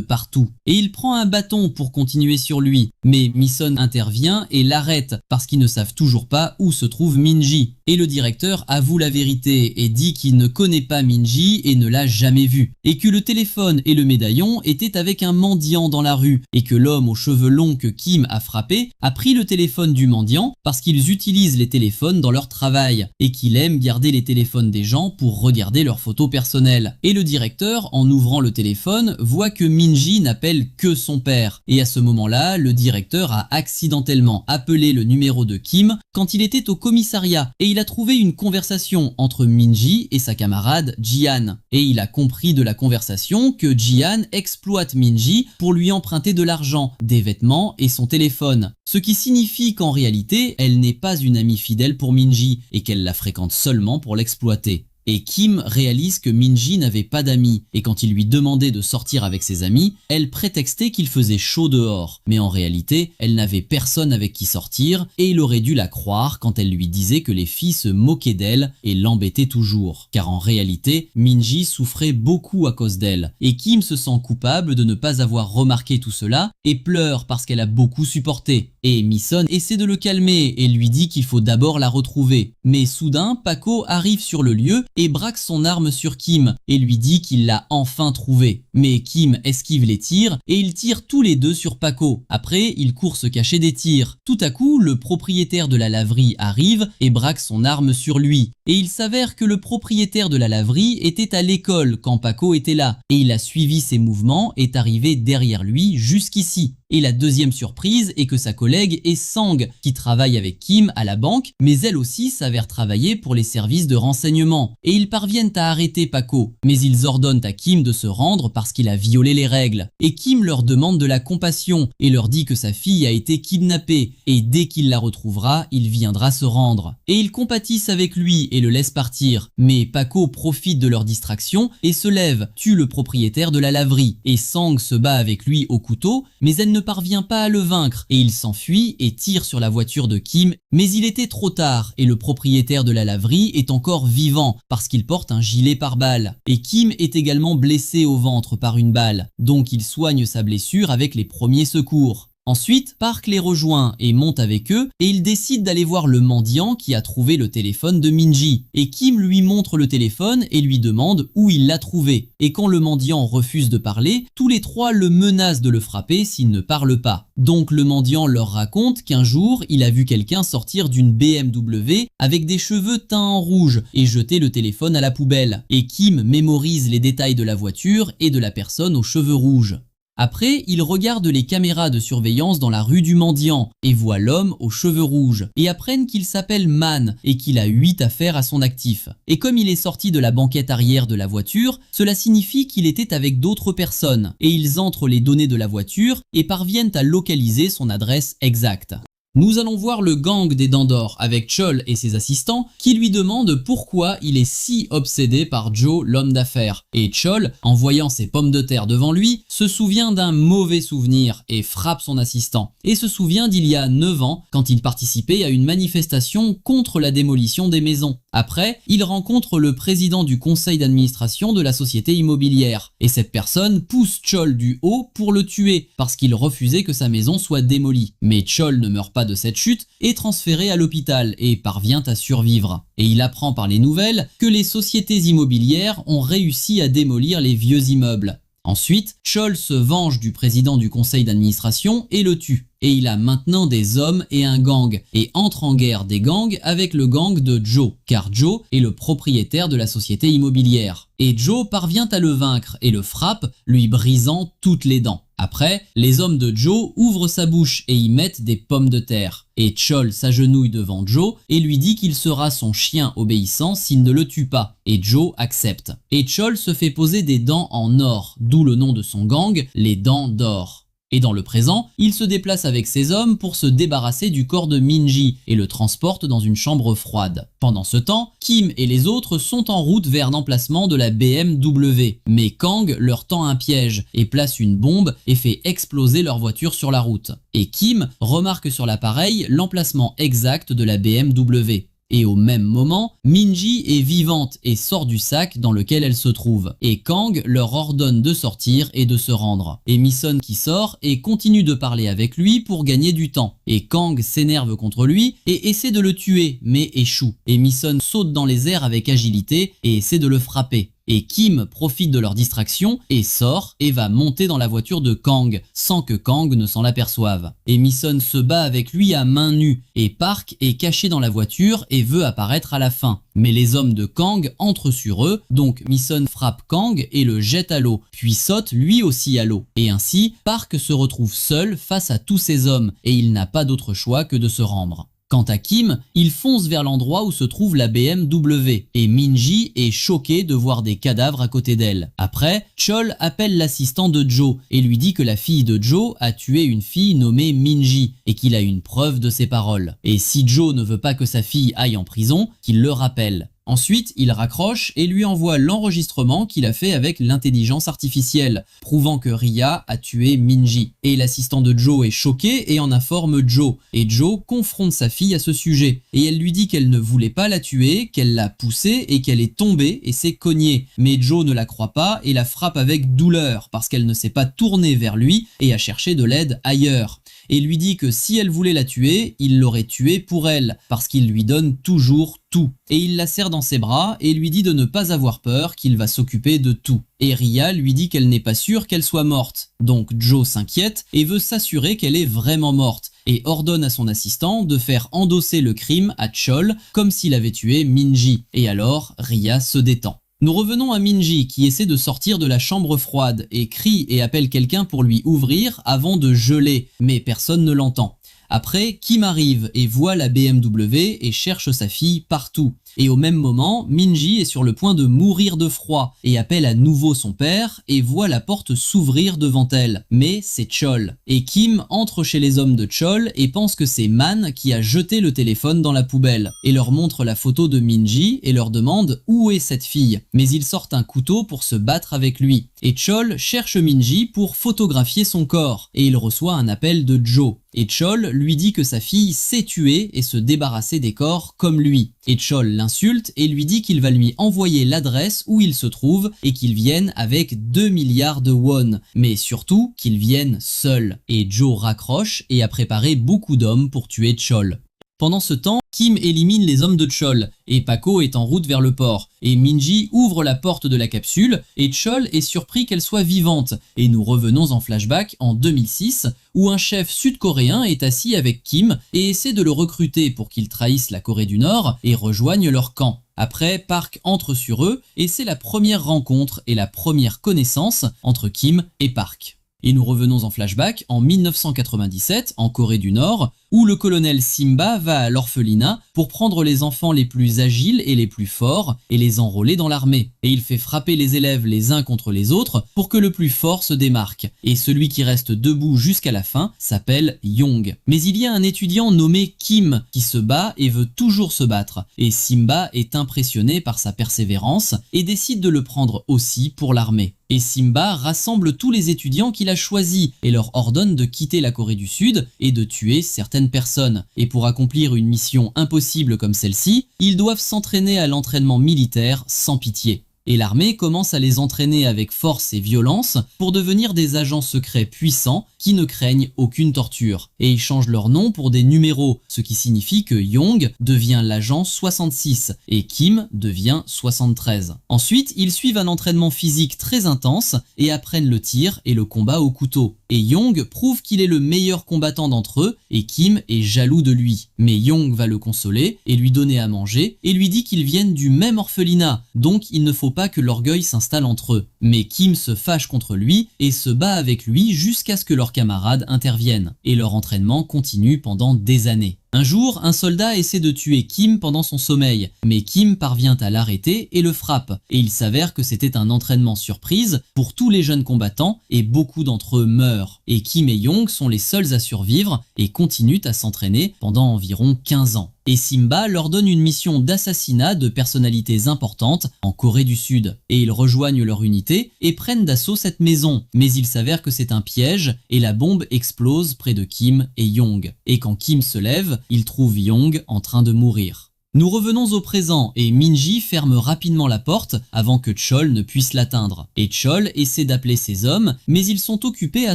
partout et il prend un bâton pour continuer sur lui mais Mi-sun intervient et l'arrête parce qu'ils ne savent toujours pas où se trouve Minji. Et le directeur avoue la vérité et dit qu'il ne connaît pas Minji et ne l'a jamais vu. Et que le téléphone et le médaillon étaient avec un mendiant dans la rue. Et que l'homme aux cheveux longs que Kim a frappé a pris le téléphone du mendiant parce qu'ils utilisent les téléphones dans leur travail. Et qu'il aime garder les téléphones des gens pour regarder leurs photos personnelles. Et le directeur, en ouvrant le téléphone, voit que Minji n'appelle que son père. Et à ce moment-là, le directeur a accidentellement appelé le numéro de Kim quand il était au commissariat et il a trouvé une conversation entre Minji et sa camarade Jian. Et il a compris de la conversation que Jian exploite Minji pour lui emprunter de l'argent, des vêtements et son téléphone. Ce qui signifie qu'en réalité, elle n'est pas une amie fidèle pour Minji et qu'elle la fréquente seulement pour l'exploiter. Et Kim réalise que Minji n'avait pas d'amis, et quand il lui demandait de sortir avec ses amis, elle prétextait qu'il faisait chaud dehors. Mais en réalité, elle n'avait personne avec qui sortir, et il aurait dû la croire quand elle lui disait que les filles se moquaient d'elle et l'embêtaient toujours. Car en réalité, Minji souffrait beaucoup à cause d'elle, et Kim se sent coupable de ne pas avoir remarqué tout cela, et pleure parce qu'elle a beaucoup supporté. Et Mi-sun essaie de le calmer et lui dit qu'il faut d'abord la retrouver. Mais soudain, Paco arrive sur le lieu et braque son arme sur Kim et lui dit qu'il l'a enfin trouvé. Mais Kim esquive les tirs et ils tirent tous les deux sur Paco. Après, il court se cacher des tirs. Tout à coup, le propriétaire de la laverie arrive et braque son arme sur lui. Et il s'avère que le propriétaire de la laverie était à l'école quand Paco était là. Et il a suivi ses mouvements et est arrivé derrière lui jusqu'ici. Et la deuxième surprise est que sa collègue est Sang, qui travaille avec Kim à la banque, mais elle aussi s'avère travailler pour les services de renseignement. Et ils parviennent à arrêter Paco, mais ils ordonnent à Kim de se rendre parce qu'il a violé les règles. Et Kim leur demande de la compassion et leur dit que sa fille a été kidnappée, et dès qu'il la retrouvera, il viendra se rendre. Et ils compatissent avec lui et le laissent partir, mais Paco profite de leur distraction et se lève, tue le propriétaire de la laverie. Et Sang se bat avec lui au couteau, mais elle ne parvient pas à le vaincre et il s'enfuit et tire sur la voiture de Kim, mais il était trop tard et le propriétaire de la laverie est encore vivant parce qu'il porte un gilet pare-balles. Et Kim est également blessé au ventre par une balle, donc il soigne sa blessure avec les premiers secours. Ensuite, Park les rejoint et monte avec eux et il décide d'aller voir le mendiant qui a trouvé le téléphone de Minji. Et Kim lui montre le téléphone et lui demande où il l'a trouvé. Et quand le mendiant refuse de parler, tous les trois le menacent de le frapper s'il ne parle pas. Donc le mendiant leur raconte qu'un jour, il a vu quelqu'un sortir d'une BMW avec des cheveux teints en rouge et jeter le téléphone à la poubelle. Et Kim mémorise les détails de la voiture et de la personne aux cheveux rouges. Après, il regarde les caméras de surveillance dans la rue du mendiant et voit l'homme aux cheveux rouges et apprennent qu'il s'appelle Man et qu'il a 8 affaires à son actif. Et comme il est sorti de la banquette arrière de la voiture, cela signifie qu'il était avec d'autres personnes et ils entrent les données de la voiture et parviennent à localiser son adresse exacte. Nous allons voir le gang des Dents d'Or avec Chol et ses assistants qui lui demandent pourquoi il est si obsédé par Joe, l'homme d'affaires. Et Chol, en voyant ses pommes de terre devant lui, se souvient d'un mauvais souvenir et frappe son assistant. Et se souvient d'il y a 9 ans quand il participait à une manifestation contre la démolition des maisons. Après, il rencontre le président du conseil d'administration de la société immobilière. Et cette personne pousse Chol du haut pour le tuer parce qu'il refusait que sa maison soit démolie. Mais Chol ne meurt pas de cette chute, est transféré à l'hôpital et parvient à survivre. Et il apprend par les nouvelles que les sociétés immobilières ont réussi à démolir les vieux immeubles. Ensuite, Chol se venge du président du conseil d'administration et le tue. Et il a maintenant des hommes et un gang, et entre en guerre des gangs avec le gang de Joe, car Joe est le propriétaire de la société immobilière. Et Joe parvient à le vaincre et le frappe, lui brisant toutes les dents. Après, les hommes de Joe ouvrent sa bouche et y mettent des pommes de terre. Et Chol s'agenouille devant Joe et lui dit qu'il sera son chien obéissant s'il ne le tue pas. Et Joe accepte. Et Chol se fait poser des dents en or, d'où le nom de son gang, les Dents d'Or. Et dans le présent, il se déplace avec ses hommes pour se débarrasser du corps de Minji et le transporte dans une chambre froide. Pendant ce temps, Kim et les autres sont en route vers l'emplacement de la BMW, mais Kang leur tend un piège et place une bombe et fait exploser leur voiture sur la route. Et Kim remarque sur l'appareil l'emplacement exact de la BMW. Et au même moment, Minji est vivante et sort du sac dans lequel elle se trouve. Et Kang leur ordonne de sortir et de se rendre. Et Mi-sun qui sort et continue de parler avec lui pour gagner du temps. Et Kang s'énerve contre lui et essaie de le tuer, mais échoue. Et Mi-sun saute dans les airs avec agilité et essaie de le frapper. Et Kim profite de leur distraction et sort et va monter dans la voiture de Kang sans que Kang ne s'en aperçoive. Et Mi-sun se bat avec lui à main nue et Park est caché dans la voiture et veut apparaître à la fin. Mais les hommes de Kang entrent sur eux, donc Mi-sun frappe Kang et le jette à l'eau, puis saute lui aussi à l'eau. Et ainsi, Park se retrouve seul face à tous ces hommes et il n'a pas d'autre choix que de se rendre. Quant à Kim, il fonce vers l'endroit où se trouve la BMW et Minji est choqué de voir des cadavres à côté d'elle. Après, Chol appelle l'assistant de Joe et lui dit que la fille de Joe a tué une fille nommée Minji et qu'il a une preuve de ses paroles. Et si Joe ne veut pas que sa fille aille en prison, qu'il le rappelle. Ensuite, il raccroche et lui envoie l'enregistrement qu'il a fait avec l'intelligence artificielle, prouvant que Ria a tué Minji. Et l'assistant de Joe est choqué et en informe Joe. Et Joe confronte sa fille à ce sujet. Et elle lui dit qu'elle ne voulait pas la tuer, qu'elle l'a poussée et qu'elle est tombée et s'est cognée. Mais Joe ne la croit pas et la frappe avec douleur parce qu'elle ne s'est pas tournée vers lui et a cherché de l'aide ailleurs. Et lui dit que si elle voulait la tuer, il l'aurait tuée pour elle, parce qu'il lui donne toujours tout. Et il la serre dans ses bras et lui dit de ne pas avoir peur, qu'il va s'occuper de tout. Et Ria lui dit qu'elle n'est pas sûre qu'elle soit morte. Donc Joe s'inquiète et veut s'assurer qu'elle est vraiment morte, et ordonne à son assistant de faire endosser le crime à Chol, comme s'il avait tué Minji. Et alors, Ria se détend. Nous revenons à Minji qui essaie de sortir de la chambre froide et crie et appelle quelqu'un pour lui ouvrir avant de geler, mais personne ne l'entend. Après, Kim arrive et voit la BMW et cherche sa fille partout. Et au même moment, Minji est sur le point de mourir de froid et appelle à nouveau son père et voit la porte s'ouvrir devant elle. Mais c'est Chol. Et Kim entre chez les hommes de Chol et pense que c'est Man qui a jeté le téléphone dans la poubelle et leur montre la photo de Minji et leur demande où est cette fille. Mais ils sortent un couteau pour se battre avec lui. Et Chol cherche Minji pour photographier son corps et il reçoit un appel de Joe. Et Chol lui dit que sa fille sait tuer et se débarrasser des corps comme lui. Et Chol l'insulte et lui dit qu'il va lui envoyer l'adresse où il se trouve et qu'il vienne avec 2 milliards de won. Mais surtout qu'il vienne seul. Et Joe raccroche et a préparé beaucoup d'hommes pour tuer Chol. Pendant ce temps, Kim élimine les hommes de Chol et Paco est en route vers le port. Et Minji ouvre la porte de la capsule et Chol est surpris qu'elle soit vivante. Et nous revenons en flashback en 2006 où un chef sud-coréen est assis avec Kim et essaie de le recruter pour qu'il trahisse la Corée du Nord et rejoigne leur camp. Après, Park entre sur eux et c'est la première rencontre et la première connaissance entre Kim et Park. Et nous revenons en flashback en 1997 en Corée du Nord où le colonel Simba va à l'orphelinat pour prendre les enfants les plus agiles et les plus forts et les enrôler dans l'armée. Et il fait frapper les élèves les uns contre les autres pour que le plus fort se démarque. Et celui qui reste debout jusqu'à la fin s'appelle Young. Mais il y a un étudiant nommé Kim qui se bat et veut toujours se battre. Et Simba est impressionné par sa persévérance et décide de le prendre aussi pour l'armée. Et Simba rassemble tous les étudiants qu'il a choisis et leur ordonne de quitter la Corée du Sud et de tuer certaines personnes. Et pour accomplir une mission impossible comme celle-ci, ils doivent s'entraîner à l'entraînement militaire sans pitié. Et l'armée commence à les entraîner avec force et violence pour devenir des agents secrets puissants qui ne craignent aucune torture. Et ils changent leur nom pour des numéros, ce qui signifie que Young devient l'agent 66 et Kim devient 73. Ensuite, ils suivent un entraînement physique très intense et apprennent le tir et le combat au couteau. Et Young prouve qu'il est le meilleur combattant d'entre eux et Kim est jaloux de lui. Mais Young va le consoler et lui donner à manger et lui dit qu'ils viennent du même orphelinat, donc il ne faut pas que l'orgueil s'installe entre eux. Mais Kim se fâche contre lui et se bat avec lui jusqu'à ce que leurs camarades interviennent. Et leur entraînement continue pendant des années. Un jour, un soldat essaie de tuer Kim pendant son sommeil, mais Kim parvient à l'arrêter et le frappe. Et il s'avère que c'était un entraînement surprise pour tous les jeunes combattants et beaucoup d'entre eux meurent. Et Kim et Young sont les seuls à survivre et continuent à s'entraîner pendant environ 15 ans. Et Simba leur donne une mission d'assassinat de personnalités importantes en Corée du Sud. Et ils rejoignent leur unité et prennent d'assaut cette maison. Mais il s'avère que c'est un piège et la bombe explose près de Kim et Young. Et quand Kim se lève, il trouve Young en train de mourir. Nous revenons au présent et Minji ferme rapidement la porte avant que Chol ne puisse l'atteindre. Et Chol essaie d'appeler ses hommes, mais ils sont occupés à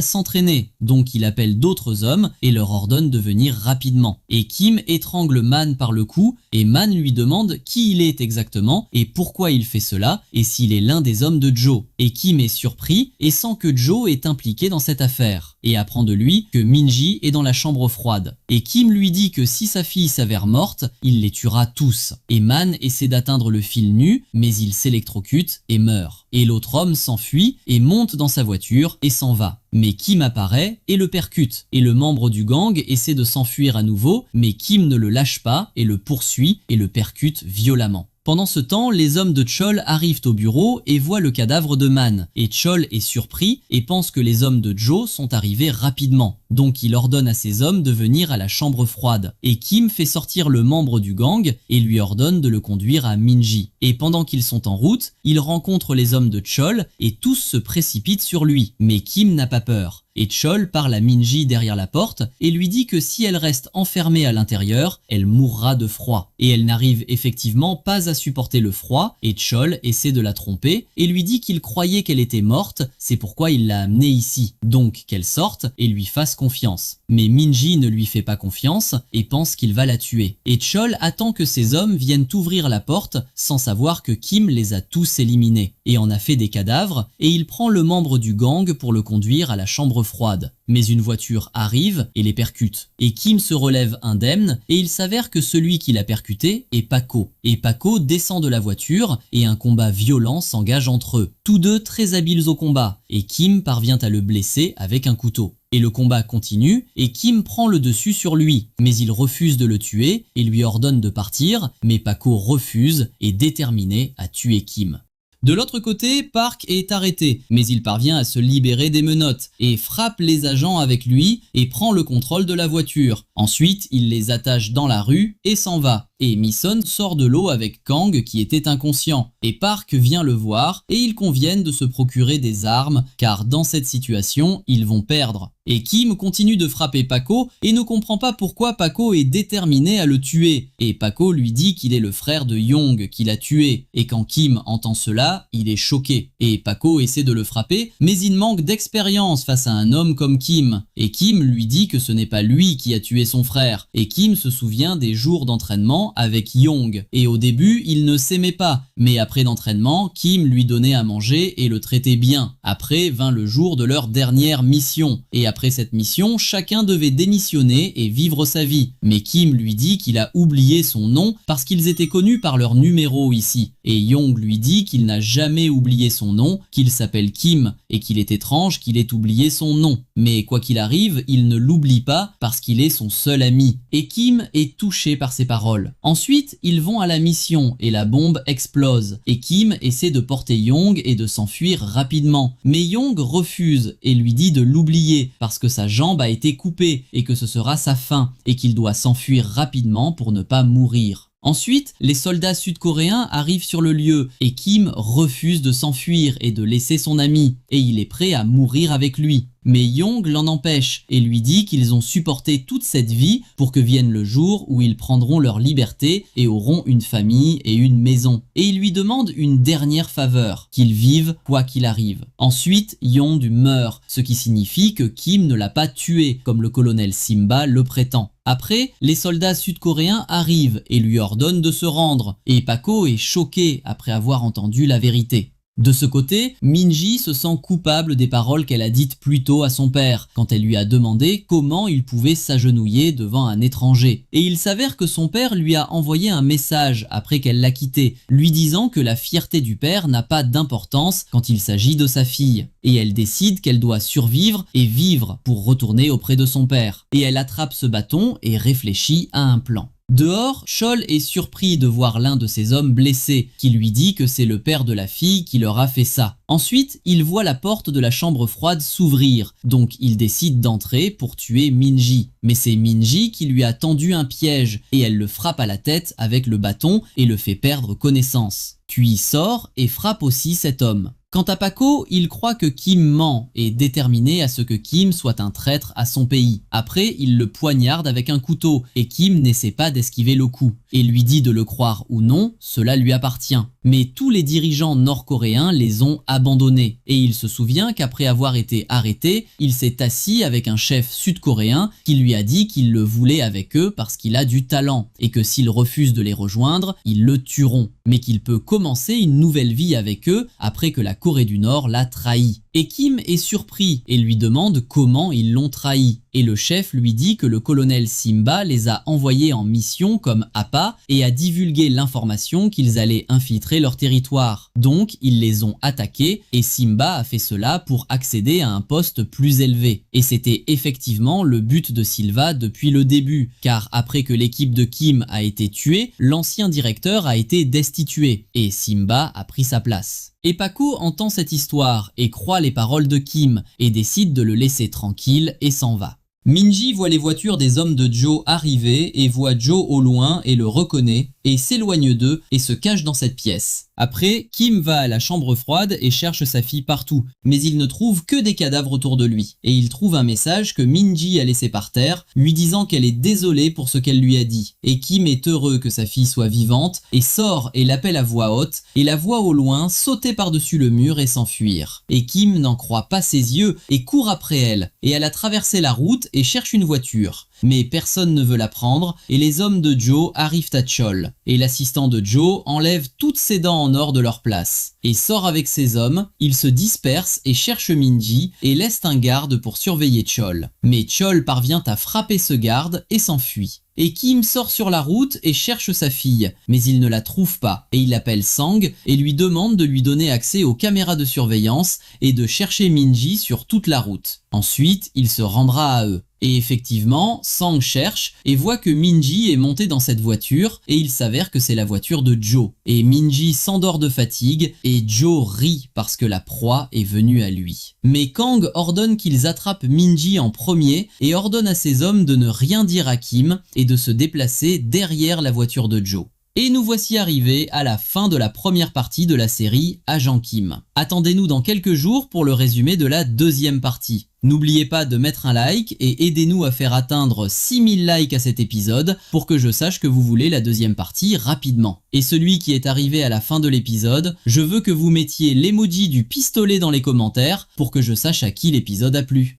s'entraîner. Donc il appelle d'autres hommes et leur ordonne de venir rapidement. Et Kim étrangle Man par le cou et Man lui demande qui il est exactement et pourquoi il fait cela et s'il est l'un des hommes de Joe. Et Kim est surpris et sent que Joe est impliqué dans cette affaire et apprend de lui que Minji est dans la chambre froide. Et Kim lui dit que si sa fille s'avère morte, il les tuera tous. Et Man essaie d'atteindre le fil nu, mais il s'électrocute et meurt. Et l'autre homme s'enfuit et monte dans sa voiture et s'en va. Mais Kim apparaît et le percute. Et le membre du gang essaie de s'enfuir à nouveau, mais Kim ne le lâche pas et le poursuit et le percute violemment. Pendant ce temps, les hommes de Chol arrivent au bureau et voient le cadavre de Man. Et Chol est surpris et pense que les hommes de Joe sont arrivés rapidement. Donc il ordonne à ses hommes de venir à la chambre froide. Et Kim fait sortir le membre du gang et lui ordonne de le conduire à Minji. Et pendant qu'ils sont en route, il rencontre les hommes de Chol et tous se précipitent sur lui. Mais Kim n'a pas peur. Et Chol parle à Minji derrière la porte et lui dit que si elle reste enfermée à l'intérieur, elle mourra de froid. Et elle n'arrive effectivement pas à supporter le froid et Chol essaie de la tromper et lui dit qu'il croyait qu'elle était morte, c'est pourquoi il l'a amenée ici. Donc qu'elle sorte et lui fasse confiance. Mais Minji ne lui fait pas confiance et pense qu'il va la tuer. Et Chol attend que ses hommes viennent ouvrir la porte sans savoir que Kim les a tous éliminés et en a fait des cadavres et il prend le membre du gang pour le conduire à la chambre froide. Mais une voiture arrive et les percute. Et Kim se relève indemne et il s'avère que celui qui l'a percuté est Paco. Et Paco descend de la voiture et un combat violent s'engage entre eux. Tous deux très habiles au combat et Kim parvient à le blesser avec un couteau. Et le combat continue et Kim prend le dessus sur lui. Mais il refuse de le tuer et lui ordonne de partir, mais Paco refuse et est déterminé à tuer Kim. De l'autre côté, Park est arrêté, mais il parvient à se libérer des menottes et frappe les agents avec lui et prend le contrôle de la voiture. Ensuite, il les attache dans la rue et s'en va. Et Mison sort de l'eau avec Kang qui était inconscient. Et Park vient le voir et ils conviennent de se procurer des armes car dans cette situation, ils vont perdre. Et Kim continue de frapper Paco et ne comprend pas pourquoi Paco est déterminé à le tuer. Et Paco lui dit qu'il est le frère de Young qui l'a tué. Et quand Kim entend cela, il est choqué. Et Paco essaie de le frapper, mais il manque d'expérience face à un homme comme Kim. Et Kim lui dit que ce n'est pas lui qui a tué son frère. Et Kim se souvient des jours d'entraînement avec Young. Et au début, ils ne s'aimaient pas. Mais après l'entraînement, Kim lui donnait à manger et le traitait bien. Après vint le jour de leur dernière mission. Et après cette mission, chacun devait démissionner et vivre sa vie. Mais Kim lui dit qu'il a oublié son nom parce qu'ils étaient connus par leur numéro ici. Et Yong lui dit qu'il n'a jamais oublié son nom, qu'il s'appelle Kim et qu'il est étrange qu'il ait oublié son nom. Mais quoi qu'il arrive, il ne l'oublie pas parce qu'il est son seul ami. Et Kim est touché par ces paroles. Ensuite, ils vont à la mission et la bombe explose. Et Kim essaie de porter Yong et de s'enfuir rapidement. Mais Yong refuse et lui dit de l'oublier parce que sa jambe a été coupée et que ce sera sa fin et qu'il doit s'enfuir rapidement pour ne pas mourir. Ensuite, les soldats sud-coréens arrivent sur le lieu et Kim refuse de s'enfuir et de laisser son ami, et il est prêt à mourir avec lui. Mais Yong l'en empêche et lui dit qu'ils ont supporté toute cette vie pour que vienne le jour où ils prendront leur liberté et auront une famille et une maison. Et il lui demande une dernière faveur, qu'ils vivent quoi qu'il arrive. Ensuite, Yong meurt, ce qui signifie que Kim ne l'a pas tué, comme le colonel Simba le prétend. Après, les soldats sud-coréens arrivent et lui ordonnent de se rendre, et Pako est choquée après avoir entendu la vérité. De ce côté, Minji se sent coupable des paroles qu'elle a dites plus tôt à son père, quand elle lui a demandé comment il pouvait s'agenouiller devant un étranger. Et il s'avère que son père lui a envoyé un message après qu'elle l'a quitté, lui disant que la fierté du père n'a pas d'importance quand il s'agit de sa fille. Et elle décide qu'elle doit survivre et vivre pour retourner auprès de son père. Et elle attrape ce bâton et réfléchit à un plan. Dehors, Chol est surpris de voir l'un de ses hommes blessé, qui lui dit que c'est le père de la fille qui leur a fait ça. Ensuite, il voit la porte de la chambre froide s'ouvrir, donc il décide d'entrer pour tuer Minji. Mais c'est Minji qui lui a tendu un piège, et elle le frappe à la tête avec le bâton et le fait perdre connaissance. Puis sort et frappe aussi cet homme. Quant à Pako, il croit que Kim ment et est déterminé à ce que Kim soit un traître à son pays. Après, il le poignarde avec un couteau et Kim n'essaie pas d'esquiver le coup et lui dit de le croire ou non, cela lui appartient. Mais tous les dirigeants nord-coréens les ont abandonnés et il se souvient qu'après avoir été arrêté, il s'est assis avec un chef sud-coréen qui lui a dit qu'il le voulait avec eux parce qu'il a du talent et que s'il refuse de les rejoindre, ils le tueront, mais qu'il peut commencer une nouvelle vie avec eux après que la Corée du Nord l'a trahi. Et Kim est surpris et lui demande comment ils l'ont trahi. Et le chef lui dit que le colonel Simba les a envoyés en mission comme appât et a divulgué l'information qu'ils allaient infiltrer leur territoire. Donc ils les ont attaqués et Simba a fait cela pour accéder à un poste plus élevé. Et c'était effectivement le but de Silva depuis le début, car après que l'équipe de Kim a été tuée, l'ancien directeur a été destitué et Simba a pris sa place. Et Pako entend cette histoire et croit les paroles de Kim et décide de le laisser tranquille et s'en va. Minji voit les voitures des hommes de Joe arriver et voit Joe au loin et le reconnaît et s'éloigne d'eux et se cache dans cette pièce. Après, Kim va à la chambre froide et cherche sa fille partout, mais il ne trouve que des cadavres autour de lui. Et il trouve un message que Minji a laissé par terre, lui disant qu'elle est désolée pour ce qu'elle lui a dit. Et Kim est heureux que sa fille soit vivante, et sort et l'appelle à voix haute, et la voit au loin sauter par-dessus le mur et s'enfuir. Et Kim n'en croit pas ses yeux et court après elle, et elle a traversé la route et cherche une voiture. Mais personne ne veut la prendre, et les hommes de Joe arrivent à Chol. Et l'assistant de Joe enlève toutes ses dents en or de leur place, et sort avec ses hommes, ils se dispersent et cherchent Minji, et laissent un garde pour surveiller Chol. Mais Chol parvient à frapper ce garde et s'enfuit. Et Kim sort sur la route et cherche sa fille, mais il ne la trouve pas, et il appelle Sang et lui demande de lui donner accès aux caméras de surveillance et de chercher Minji sur toute la route. Ensuite, il se rendra à eux. Et effectivement, Sang cherche et voit que Minji est monté dans cette voiture et il s'avère que c'est la voiture de Joe. Et Minji s'endort de fatigue et Joe rit parce que la proie est venue à lui. Mais Kang ordonne qu'ils attrapent Minji en premier et ordonne à ses hommes de ne rien dire à Kim et de se déplacer derrière la voiture de Joe. Et nous voici arrivés à la fin de la première partie de la série Agent Kim. Attendez-nous dans quelques jours pour le résumé de la deuxième partie. N'oubliez pas de mettre un like et aidez-nous à faire atteindre 6000 likes à cet épisode pour que je sache que vous voulez la deuxième partie rapidement. Et celui qui est arrivé à la fin de l'épisode, je veux que vous mettiez l'emoji du pistolet dans les commentaires pour que je sache à qui l'épisode a plu.